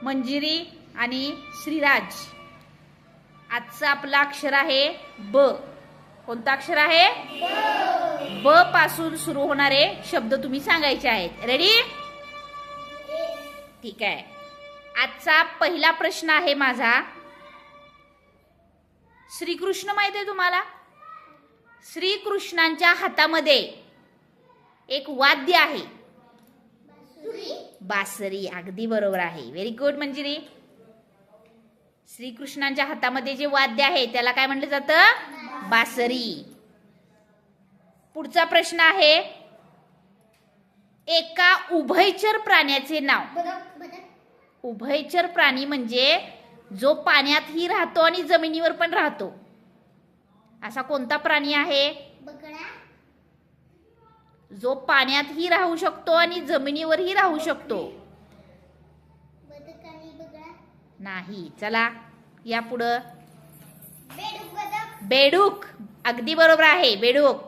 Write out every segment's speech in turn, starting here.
मंजिरी आणि श्रीराज. आजचं आपलं अक्षर आहे ब. कोणतं अक्षर आहे? ब पासून सुरू होणारे शब्द तुम्ही सांगायचे आहेत. रेडी? ठीक आहे. आजचा पहिला प्रश्न आहे माझा. श्रीकृष्ण माहित आहे तुम्हाला? श्रीकृष्णांच्या हातामध्ये एक वाद्य आहे. बासरी. अगदी बरोबर आहे. Very good Manjiri. श्रीकृष्णांच्या हातामध्ये जे वाद्य आहे त्याला काय म्हटलं जातं? बासरी. पुढचा प्रश्न आहे. एका उभयचर प्राण्याचे नाव. उभयचर प्राणी म्हणजे जो पाण्यातही राहतो आणि जमिनीवर पण राहतो. असा कोणता प्राणी आहे? जो पाण्यातही राहू शकतो आणि जमिनीवरही राहू शकतो. नाही. चला या पुढं. बेडूक. अगदी बरोबर आहे. बेडूक.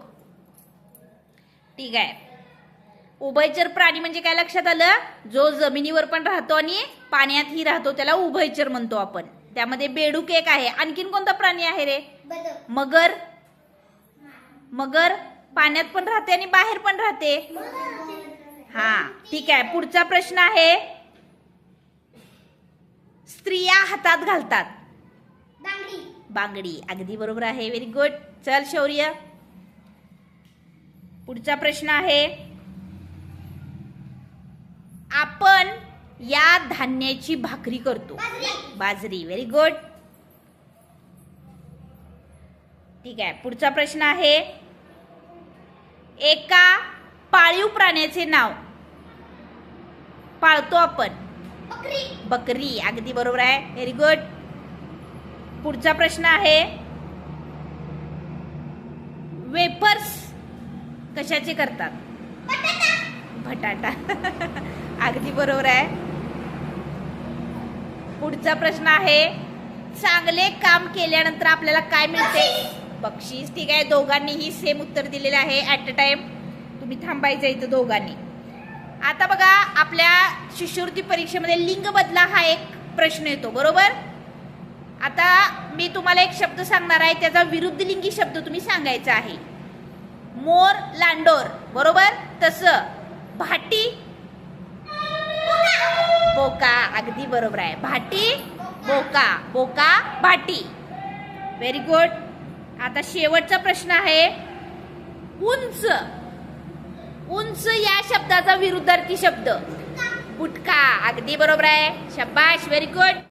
ठीक आहे. उभयचर प्राणी म्हणजे काय लक्षात आलं? जो जमिनीवर पण राहतो आणि पाण्यातही राहतो त्याला उभयचर म्हणतो आपण. त्यामध्ये बेडूक एक आहे. आणखीन कोणता प्राणी आहे रे? मगर. मगर पाण्यात पण राहते आणि बाहेर पण राहते. हा ठीक आहे. पुढचा प्रश्न आहे. स्त्रिया हातात घालतात. बांगडी. अगदी बरोबर आहे. Very good. चल शौर्य. पुढचा प्रश्न आहे. आपण या धान्याची भाकरी करतो. बाजरी. Very good. ठीक आहे. पुढचा प्रश्न आहे. एका पाळीव प्राण्याचे नाव. पाळतो आपण. बकरी. अगदी बरोबर आहे. Very good. पुढचा प्रश्न आहे. वेफर्स कशाचे करतात? बटाटा. अगदी बरोबर आहे. पुढचा प्रश्न आहे. चांगले काम केल्यानंतर आपल्याला काय मिळते? बक्षीस. ठीक आहे. दोघांनीही सेम उत्तर दिलेले आहे. ऍट अ टाइम तुम्ही थांबायचं इथं दोघांनी. आता बघा आपल्या शिष्यवृत्ती परीक्षेमध्ये लिंग बदला हा एक प्रश्न येतो. बरोबर? आता मी तुम्हाला एक शब्द सांगणार आहे. त्याचा विरुद्ध लिंगी शब्द तुम्ही सांगायचा आहे. मोर, लांडोर. बरोबर? तसं भाटी, बोका. अगदी बरोबर आहे. भाटी, बोका. बोका, भाटी. Very good. आता शेवटचा प्रश्न आहे. उंच. उंच या शब्दाचा विरुद्धार्थी शब्द. बुटका. अगदी बरोबर आहे. शाबाश. Very good.